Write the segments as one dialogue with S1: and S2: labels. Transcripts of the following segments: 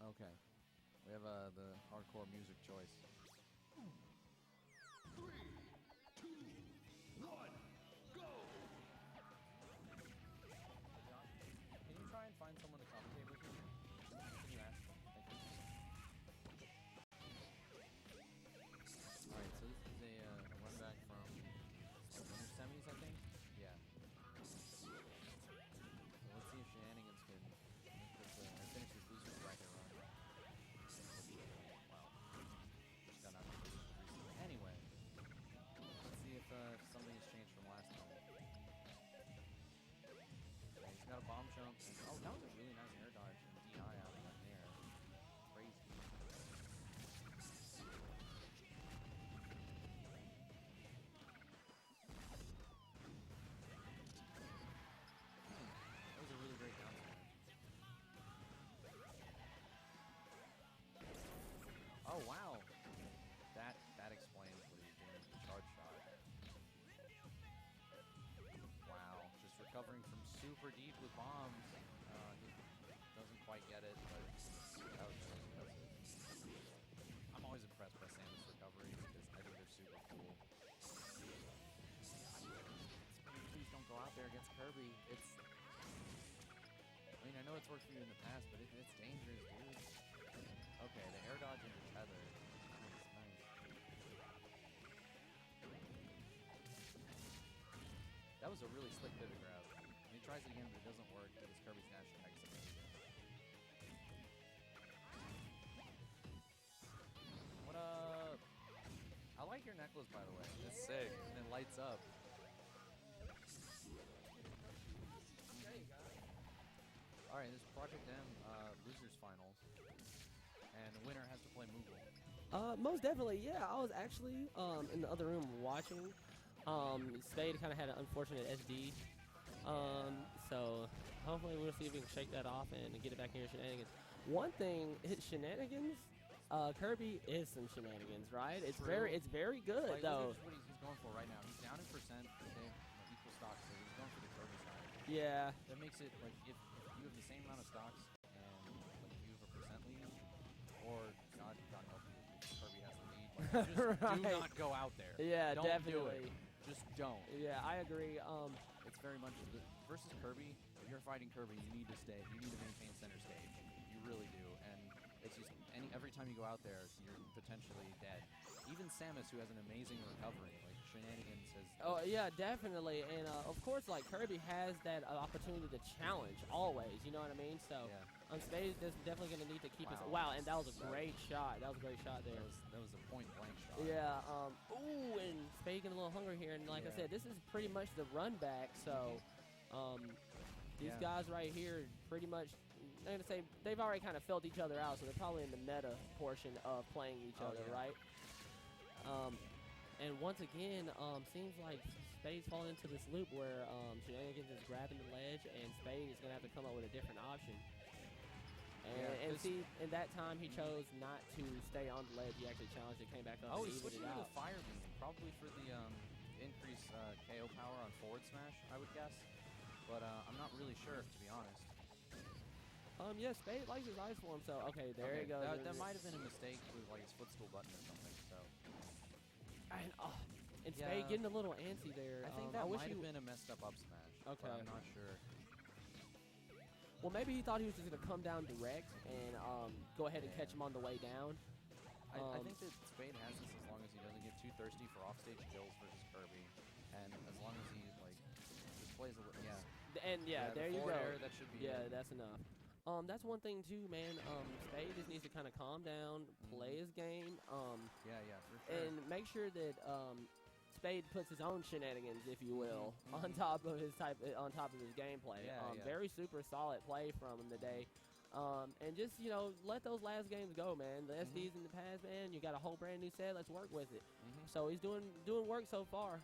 S1: Okay. We have the hardcore music choice.
S2: 3, 2, 1, go!
S1: Can you try and find someone to commentate with me? Can you ask? Thank you. Alright, so this is a run back from winter semis, I think? Yeah. So let's see if Shenanigans can finish this loser bracket run. Wow. Just got out of the recently. Anyway, let's see if something has changed from last time. Okay, he's got a bomb jump. And, oh, that was a really nice air dodge and DI out of that air. Crazy. That was a really great down smash. Oh, wow. That explains what he's doing. The charge shot. Wow. Just recovering from super deep with bombs. He doesn't quite get it, but that was really impressive. I'm always impressed by Samus recoveries because I think they're super cool. Please don't go out there against Kirby. I mean, I know it's worked for you in the past, but it's dangerous, dude. Okay, the air dodge into tether. Nice. That was a really slick pivot grab. And he tries it again, but it doesn't work because Kirby's dash attack is amazing. What up? I like your necklace, by the way. It's sick, and it lights up.
S3: There you go.
S1: All right, this is Project M losers finals, and the winner has to play Moogle.
S3: Most definitely, yeah. I was actually in the other room watching. Spade kind of had an unfortunate SD. So hopefully we'll see if we can shake that off and get it back here in Shenanigans. One thing, Shenanigans. Kirby is some Shenanigans, right? It's
S1: True.
S3: very good
S1: Like,
S3: though.
S1: look at what he's going for right now. He's down in percent. They have equal stocks, so he's going for the Kirby side.
S3: Yeah.
S1: That makes it like if you have the same amount of stocks and like you have a percent lead, or God help you, Kirby has the lead. Like, just
S3: Right.
S1: do not go out there.
S3: Yeah,
S1: don't
S3: definitely.
S1: do it. Just don't.
S3: Yeah, I agree.
S1: It's very much versus Kirby. If you're fighting Kirby, you need to stay. You need to maintain center stage. You really do. And it's just every time you go out there, you're potentially dead. Even Samus, who has an amazing recovery, like Shenanigans has.
S3: Oh yeah, definitely. And of course, like Kirby has that opportunity to challenge always. You know what I mean? So Spade is definitely going to need to keep us. Wow, and that was a great shot. That was a great shot there.
S1: That was a point blank shot.
S3: Yeah. Ooh, and Spade getting a little hungry here. And like I said, this is pretty much the run back. So these guys right here pretty much, I'm going to say, they've already kind of felt each other out. So they're probably in the meta portion of playing each other, right? And once again, seems like Spade's falling into this loop where Shenanigans is grabbing the ledge, and Spade is going to have to come up with a different option. And see, in that time, he chose not to stay on the ledge. He actually challenged it, came back up.
S1: Oh,
S3: and
S1: he's switching
S3: it
S1: to the
S3: out.
S1: fire beam, probably for the increased KO power on forward smash, I would guess. But I'm not really sure, to be honest.
S3: Yeah, Spade likes his ice form, so okay, there you go.
S1: That might have been a mistake with like his footstool button or something. So.
S3: And Spade getting a little antsy there.
S1: I think that might have been a messed up smash.
S3: Okay.
S1: But I'm not sure.
S3: Well, maybe he thought he was just going to come down direct and go ahead and catch him on the way down.
S1: I think that Spade has this as long as he doesn't get too thirsty for offstage kills versus Kirby, and as long as he like just plays a little. Yeah.
S3: And there you go.
S1: Air, that should be.
S3: Yeah, that's enough. That's one thing too, man. Spade just needs to kind of calm down, play his game.
S1: For sure.
S3: And make sure that Spade puts his own shenanigans, if you will, on top of his gameplay. Very super solid play from him today. And just, let those last games go, man. The SD's in the past, man. You got a whole brand new set. Let's work with it. So he's doing work so far.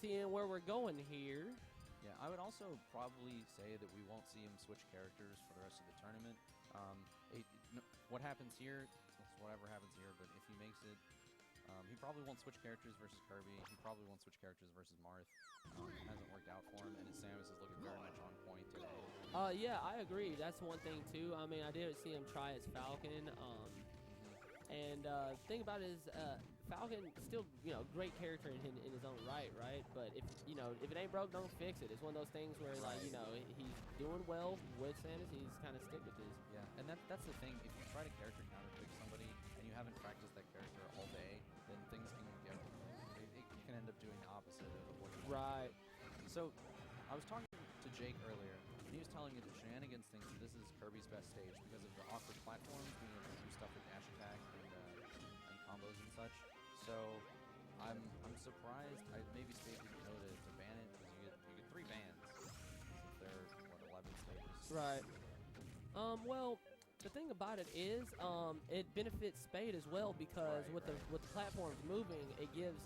S3: Seeing where we're going here.
S1: Yeah, I would also probably say that we won't see him switch characters for the rest of the tournament. What happens here, it's whatever happens here, but if he makes it He probably won't switch characters versus Kirby. He probably won't switch characters versus Marth. It hasn't worked out for him, and his Samus is looking very much on point today.
S3: Yeah, I agree. That's one thing too. I mean, I did see him try as Falcon. And thing about it is, Falcon still, great character in his own right? But if it ain't broke, don't fix it. It's one of those things where he's doing well with Samus. He's kind of stick with this.
S1: Yeah, and that's the thing. If you try to character counter pick somebody and you haven't practiced that character all day, then things can get it can end up doing the opposite of what you want.
S3: Right.
S1: So, I was talking to Jake earlier, and he was telling me that Shenanigans thinks that this is Kirby's best stage because of the awkward platforms, being able to do stuff with dash attack and combos and such. So, I'm surprised. Maybe Spade didn't know to ban it because you get 3 bans if there are 11 stages.
S3: Right. Well, the thing about it is, it benefits Spade as well because with the platforms moving, it gives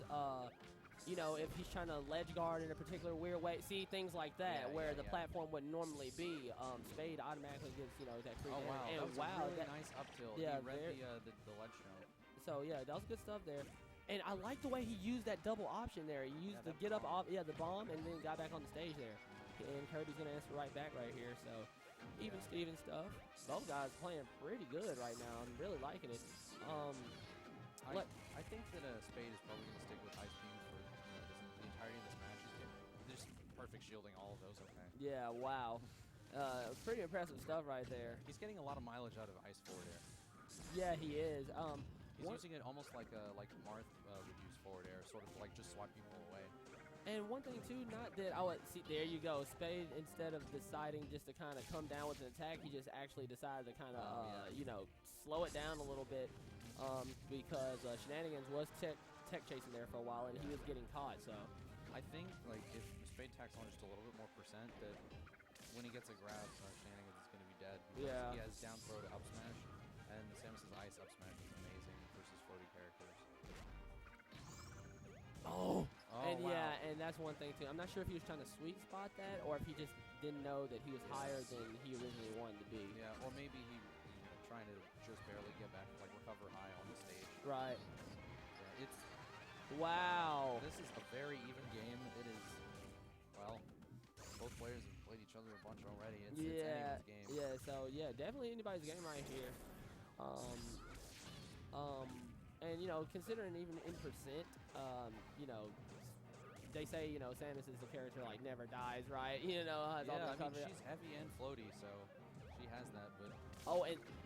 S3: if he's trying to ledge guard in a particular weird way, see things like that where the platform wouldn't normally be. Spade automatically gives that free.
S1: Oh wow!
S3: And
S1: that was a really nice up tilt.
S3: Yeah,
S1: he read the ledge jump.
S3: So yeah, that was good stuff there. And I like the way he used that double option there. He used the get up off, the bomb, and then got back on the stage there. And Kirby's gonna answer right back right here. So even Steven stuff. Both guys playing pretty good right now. I'm really liking it.
S1: I think that Spade is probably gonna stick with Ice Beam for the entirety of this match. He's just perfect shielding all of those. Okay.
S3: Yeah. Wow. Pretty impressive stuff right there.
S1: He's getting a lot of mileage out of Ice 4 there.
S3: Yeah, he is.
S1: He's using it almost like Marth would use forward air, sort of like just swat people away.
S3: And one thing too, not that I would see. There you go, Spade. Instead of deciding just to kind of come down with an attack, he just actually decided to kind of slow it down a little bit because Shenanigans was tech chasing there for a while, and he was getting caught. So
S1: I think if Spade tacks on just a little bit more percent, that when he gets a grab, Shenanigans is going to be dead.
S3: Yeah.
S1: He has down throw to up smash, and Samus's ice up smash is amazing versus floaty characters.
S3: Oh, and
S1: wow.
S3: yeah, and that's one thing too. I'm not sure if he was trying to sweet spot that or if he just didn't know that he was higher than he originally wanted to be.
S1: Yeah, or maybe he trying to just barely get back, recover high on the stage.
S3: Right.
S1: Yeah, it's
S3: wow.
S1: This is a very even game. It is, well, both players have played each other a bunch already. It's anyone's game.
S3: Yeah. So yeah, definitely anybody's game right here. And considering even in percent, they say Samus is the character never dies, right? Has all the cover.
S1: She's heavy and floaty, so she has that. But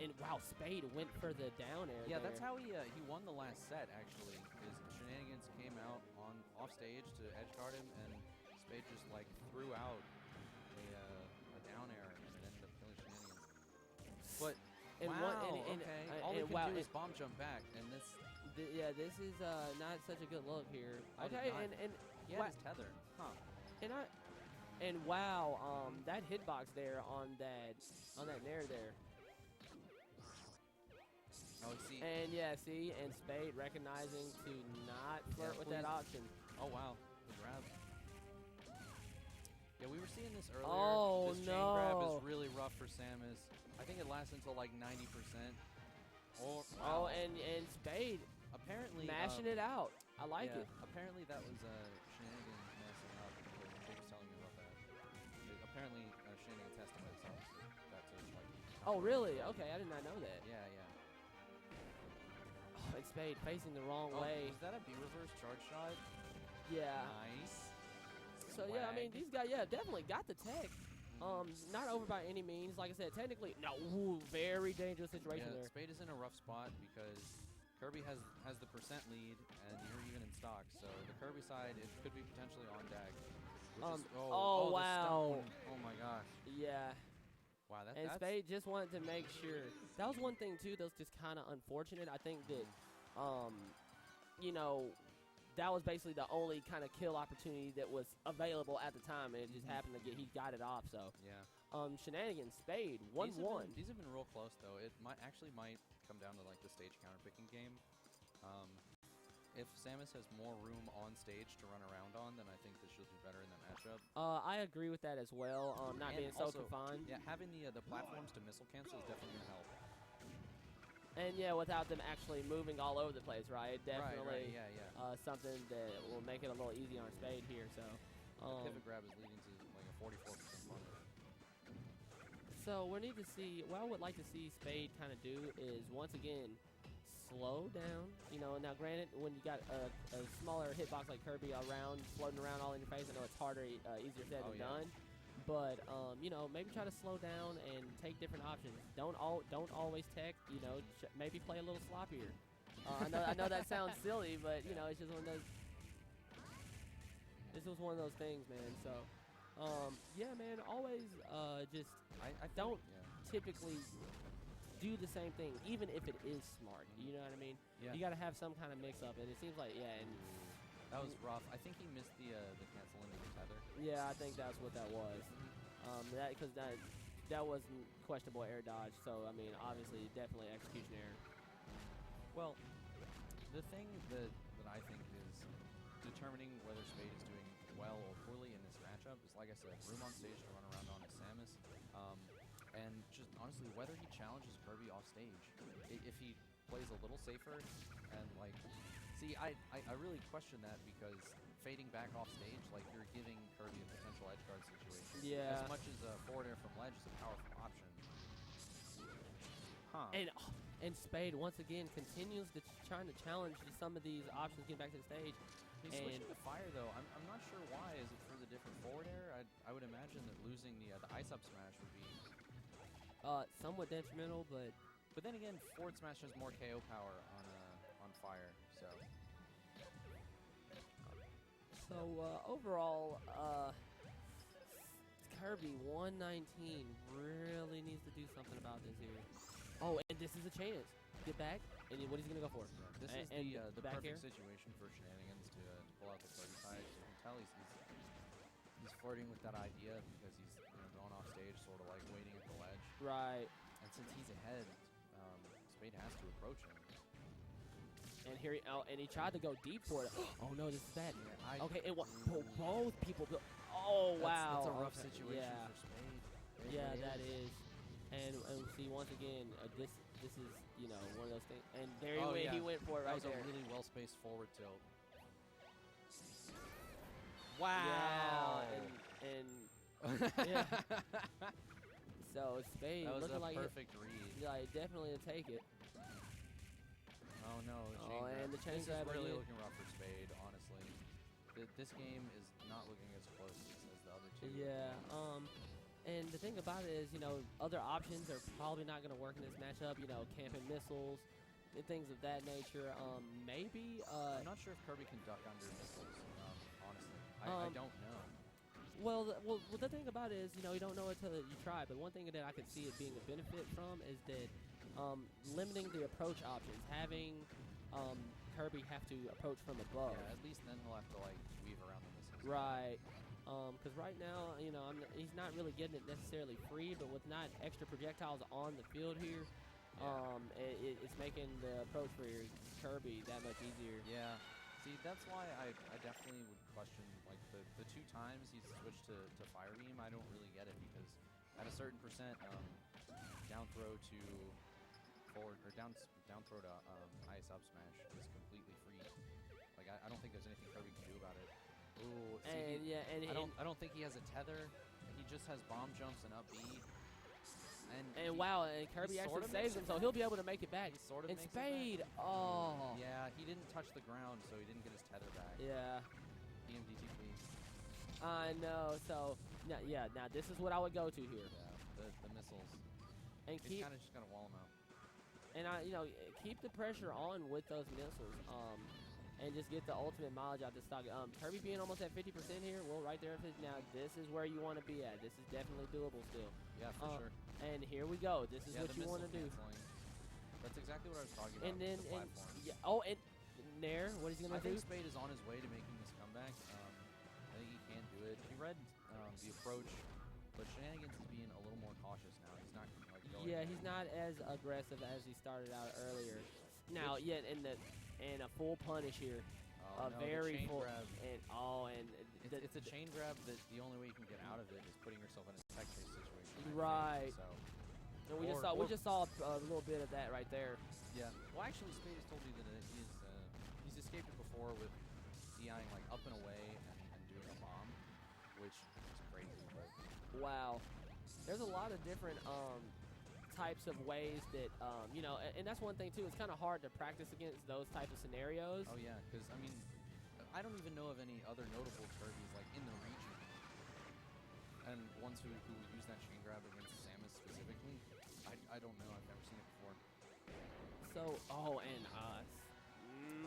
S3: and wow, Spade went for the down air.
S1: Yeah,
S3: there.
S1: that's how he won the last set. Actually, is Shenanigans came out off stage to edge guard him, and Spade just threw out a down air and ended up killing Shenanigans. But all he can do is bomb jump back, and this.
S3: This is not such a good look here. Okay, and
S1: he had his tether. Huh.
S3: And wow, that hitbox there on that nair there.
S1: Oh, see.
S3: And and Spade recognizing to not flirt with that option.
S1: Oh wow, the grab. Yeah, we were seeing this earlier.
S3: Oh
S1: this
S3: no.
S1: chain grab is really rough for Samus. I think it lasts until 90%. Oh, wow.
S3: And Spade
S1: apparently
S3: mashing it out. I like it.
S1: Apparently that was Shenanigans messing up. Jake was telling me about that. Apparently Shenanigans has to mess up. That's
S3: Oh really? Okay, I did not know that.
S1: Yeah.
S3: Oh, and Spade facing the wrong way.
S1: Was that a B reverse charge shot?
S3: Yeah.
S1: Nice.
S3: So yeah, I mean these guys, definitely got the tech. Not over by any means. Like I said, technically, no, very dangerous situation there.
S1: Spade is in a rough spot because Kirby has the percent lead, and you're even in stock. So the Kirby side, it could be potentially on deck.
S3: Wow.
S1: The stone. Oh my gosh.
S3: Yeah.
S1: Wow,
S3: and Spade just wanted to make sure. That was one thing too. That was just kind of unfortunate. I think that, that was basically the only kind of kill opportunity that was available at the time, and it just happened to he got it off. So
S1: yeah.
S3: Shenanigans, Spade, 1-1.
S1: These have been real close though. It might come down to the stage counter picking game. If Samus has more room on stage to run around on, then I think that she'll do better in that matchup.
S3: I agree with that as well. Not being so confined.
S1: Yeah, having the platforms to missile cancel is definitely gonna help.
S3: And yeah, without them actually moving all over the place, right? Definitely
S1: Right. Yeah.
S3: Something that will make it a little easier on Spade here. So,
S1: the pivot grab is leading to like a 44% punish.
S3: So we need to see. What I would like to see Spade kind of do is once again slow down. You know, now granted, when you got a smaller hitbox like Kirby around, floating around all in your face, I know it's harder, easier said than done. But you know, maybe try to slow down and take different options. Don't always tech. You know, maybe play a little sloppier. I know that sounds silly, but you know, it's just one of those. This was one of those things, man. So, yeah, man. Always just I don't typically do the same thing, even if it is smart. You know what I mean?
S1: Yeah.
S3: You got to have some kind of mix-up, and it seems like and.
S1: That was rough. I think he missed the cancel into the tether.
S3: Yeah, I think that's what that was. Because that wasn't questionable air dodge. So I mean, obviously, definitely execution error.
S1: Well, the thing that I think is determining whether Spade is doing well or poorly in this matchup is, like I said, room on stage to run around on his Samus, and just honestly whether he challenges Kirby off stage. If he plays a little safer and like. See, I really question that because fading back off stage, like you're giving Kirby a potential edge guard situation.
S3: Yeah.
S1: As much as forward air from ledge is a powerful option. Huh.
S3: And Spade once again continues to trying to challenge some of these options getting back to the stage.
S1: He's switching to fire though. I'm not sure why. Is it for the different forward air? I would imagine that losing the ice up smash would be
S3: somewhat detrimental, but
S1: then again, forward smash has more KO power on fire.
S3: So overall, Kirby 119 really needs to do something about this here. Oh, and this is a chance. Get back, and what he's gonna go for?
S1: This is the perfect situation for Shenanigans to pull out the Kirby side. You can tell he's flirting with that idea because he's going off stage, sort of like waiting at the ledge.
S3: Right.
S1: And since he's ahead, Spade has to approach him.
S3: And here he tried to go deep for it. Oh no, this is bad.
S1: Yeah,
S3: okay, both people. Oh wow,
S1: that's a rough situation for Spade.
S3: That is. And see once again, this is one of those things. And there he went for it right there.
S1: That was a really well spaced forward tilt.
S3: Wow. And yeah. So Spade
S1: that was
S3: looking
S1: a
S3: like
S1: perfect read.
S3: Yeah, definitely to take it.
S1: Oh no!
S3: And the chain grab
S1: is really
S3: again.
S1: looking rough for Spade, honestly. This game is not looking as close as the other two.
S3: Yeah. And the thing about it is, other options are probably not going to work in this matchup. Camping missiles and things of that nature. Maybe.
S1: I'm not sure if Kirby can duck under missiles. Honestly, I don't know.
S3: Well, the thing about it is, you don't know until you try. But one thing that I could see it being a benefit from is that. Limiting the approach options, having Kirby have to approach from above.
S1: Yeah, at least then he'll have to like weave around the missiles.
S3: Right. Because right now, he's not really getting it necessarily free, but with not extra projectiles on the field here, it's making the approach for your Kirby that much easier.
S1: Yeah. See, that's why I definitely would question like the two times he's switched to Fire Beam. I don't really get it because at a certain percent, down throw to forward or down throw to ice up smash is completely free. Like I don't think there's anything Kirby can do about it. Ooh, see, I don't think he has a tether. He just has bomb jumps and up B. And
S3: wow, and Kirby actually saves him, so he'll be able to make it back.
S1: He sort of
S3: and
S1: makes
S3: Spade,
S1: it back.
S3: oh.
S1: Yeah, he didn't touch the ground, so he didn't get his tether back.
S3: Yeah.
S1: DTP.
S3: I know. So now this is what I would go to here.
S1: Yeah, the missiles.
S3: And
S1: he's kind of just gonna wall him out.
S3: And keep the pressure on with those missiles. And just get the ultimate mileage out of the stock. Kirby being almost at 50% here. Well, right there. Now, this is where you want to be at. This is definitely doable still.
S1: Yeah, for sure.
S3: And here we go. This is what you want to do.
S1: That's exactly what I was talking about.
S3: And then, and Nair, what is he going to do?
S1: I think Spade is on his way to making this comeback. I think he can do it. He read the approach, but Shenanigans is being a little more cautious now. He's not like going.
S3: Yeah, he's not as aggressive as he started out earlier. Now, and a full punish here. Very full.
S1: Grab.
S3: And
S1: it's a chain grab that the only way you can get out of it is putting yourself in a tech chase situation.
S3: Right.
S1: So
S3: And we just saw a little bit of that right there.
S1: Yeah. Well, actually, Spade has told me that he's escaped it before with DIing like up and away and doing a bomb, which is crazy. But
S3: wow. There's a lot of different types of ways that you know, and that's one thing too. It's kind of hard to practice against those type of scenarios.
S1: Oh yeah, because I mean, I don't even know of any other notable Kirbys like in the region, and ones who use that chain grab against Samus specifically. I don't know. I've never seen it before.
S3: So and
S1: I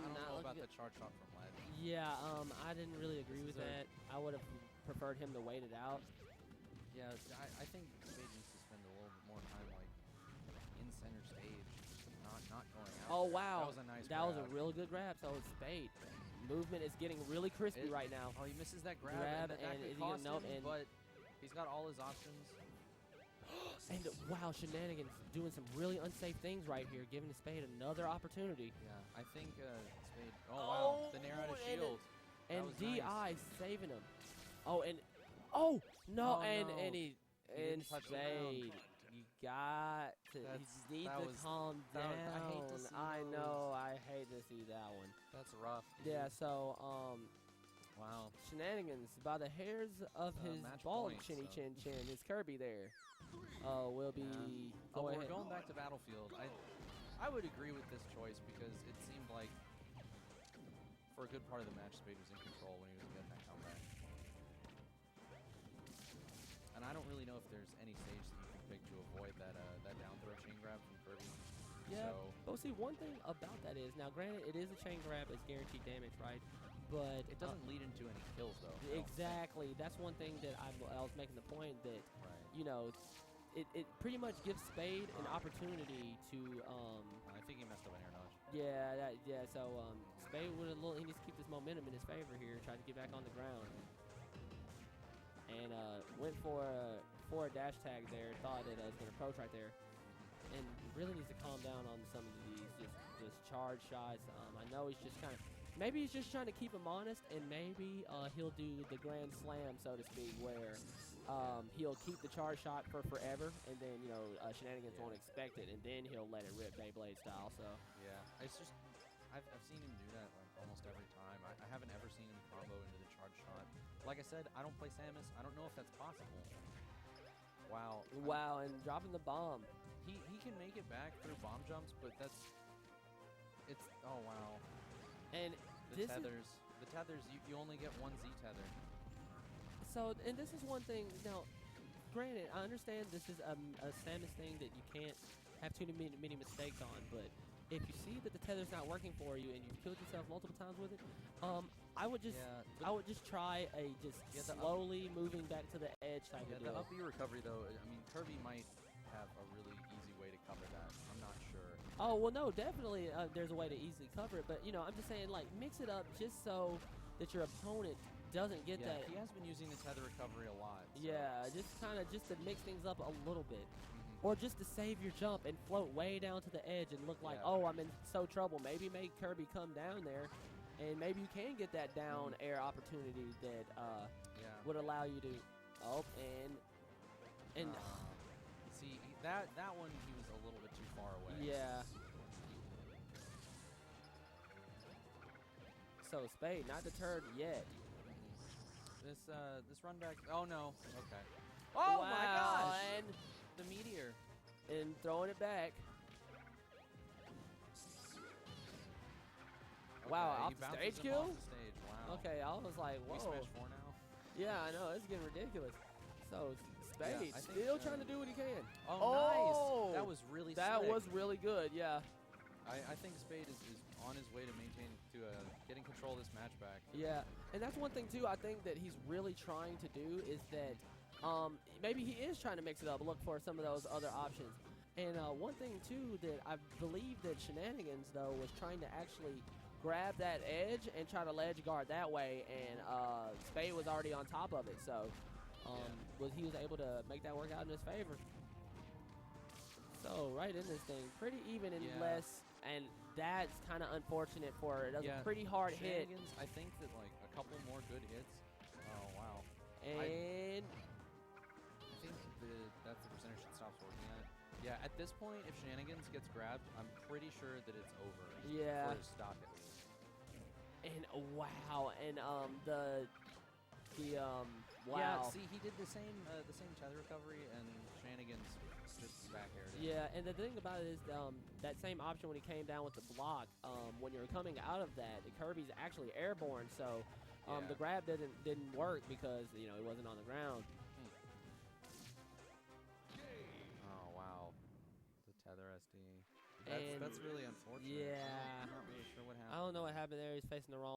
S1: don't know about the charge shot from Ledge.
S3: Yeah, I didn't really agree with that. I would have preferred him to wait it out.
S1: Yeah, I think Spade needs to spend a little bit more time like in center stage, not going out.
S3: Oh
S1: there.
S3: wow,
S1: that was a nice.
S3: That
S1: grab.
S3: was a real good grab. So it's Spade. Movement is getting really crispy right now.
S1: Oh, he misses that grab and that could cost him, but he's got all his options.
S3: And wow, Shenanigans doing some really unsafe things right here, giving Spade another opportunity.
S1: Yeah, I think Spade. Oh wow, the nair out of shield.
S3: And DI
S1: nice.
S3: saving him. Oh and no, and he and Spade. You got to. You need to calm down.
S1: I hate to see
S3: I know. I hate to see that one.
S1: That's rough. Dude.
S3: Yeah. So
S1: wow.
S3: Shenanigans by the hairs of his bald chinny chin chin. Is Kirby there? Will be.
S1: Go ahead. We're going back to Battlefield. I would agree with this choice because it seemed like for a good part of the match, Spade was in control when he was getting that comeback. And I don't really know if there's any stage that you can pick to avoid that down throw chain grab from Kirby.
S3: Yeah.
S1: So,
S3: but see, one thing about that is now, granted, it is a chain grab, it's guaranteed damage, right? But
S1: it doesn't lead into any kills though.
S3: Exactly. That's one thing that I was making the point that you know, it pretty much gives Spade an opportunity to.
S1: I think he messed up an air dodge.
S3: Yeah. So Spade he needs to keep this momentum in his favor here, try to get back on the ground. And went for a dash tag there. Thought it was going to approach right there, and really needs to calm down on some of these just charge shots. I know he's just kind of. Maybe he's just trying to keep him honest, and maybe he'll do the grand slam, so to speak, where he'll keep the charge shot for forever, and then, you know, Shenanigans won't expect it, and then he'll let it rip Beyblade style. So
S1: yeah, it's just I've seen him do that like almost every time. I haven't ever seen him combo into the charge shot. Like I said, I don't play Samus. I don't know if that's possible. Wow.
S3: Wow, and dropping the bomb.
S1: He can make it back through bomb jumps, but oh wow.
S3: And
S1: the tethers, you only get one Z tether.
S3: So, and this is one thing. Now, granted, I understand this is a Samus thing that you can't have too many mistakes on. But if you see that the tether's not working for you and you've killed yourself multiple times with it, I would just try slowly moving back to the edge type of deal.
S1: The up B recovery though, I mean, Kirby might have a really easy way to cover that. I'm not sure.
S3: Oh, well, no, definitely there's a way to easily cover it. But, you know, I'm just saying, like, mix it up just so that your opponent doesn't get that.
S1: He has been using the tether recovery a lot. So.
S3: Yeah, just to mix things up a little bit. Or just to save your jump and float way down to the edge and look like, oh, I'm in so trouble. Maybe make Kirby come down there, and maybe you can get that down air opportunity that would allow you to
S1: see, that one he was a little bit too far away.
S3: Yeah. So Spade not deterred yet.
S1: This run back. Oh no. Okay. Oh my gosh!
S3: And
S1: the meteor.
S3: And throwing it back.
S1: Okay,
S3: wow, off the stage kill?
S1: Off the stage. Wow.
S3: Okay, I was like, whoa.
S1: We smash 4 now.
S3: Yeah, I know. It's getting ridiculous. So Spade still trying to do what he can.
S1: Oh, nice. That was really
S3: That
S1: slick.
S3: was really good, yeah.
S1: I think Spade is on his way to getting control of this match back.
S3: Yeah, and that's one thing too I think that he's really trying to do is that maybe he is trying to mix it up, look for some of those other options. And one thing too that I believe that Shenanigans though was trying to actually grab that edge and try to ledge guard that way, and Spade was already on top of it, so he was able to make that work out in his favor. So right in this thing, pretty even in less, and that's kind of unfortunate for it. It was a pretty hard hit.
S1: I think that like a couple more good hits. Oh wow!
S3: And
S1: I think that's the percentage that stops working at it. Yeah, at this point, if Shenanigans gets grabbed, I'm pretty sure that it's over.
S3: Yeah.
S1: For his stock at least.
S3: And wow, and wow.
S1: Yeah, see, he did the same tether recovery, and Shenanigans just back aired it.
S3: Yeah, and the thing about it is that same option when he came down with the block, when you're coming out of that, Kirby's actually airborne, so the grab didn't work because he wasn't on the ground.
S1: Oh wow, the tether SD. That's really unfortunate.
S3: Yeah,
S1: I'm not really sure what happened.
S3: I don't know what happened there. He's facing the wrong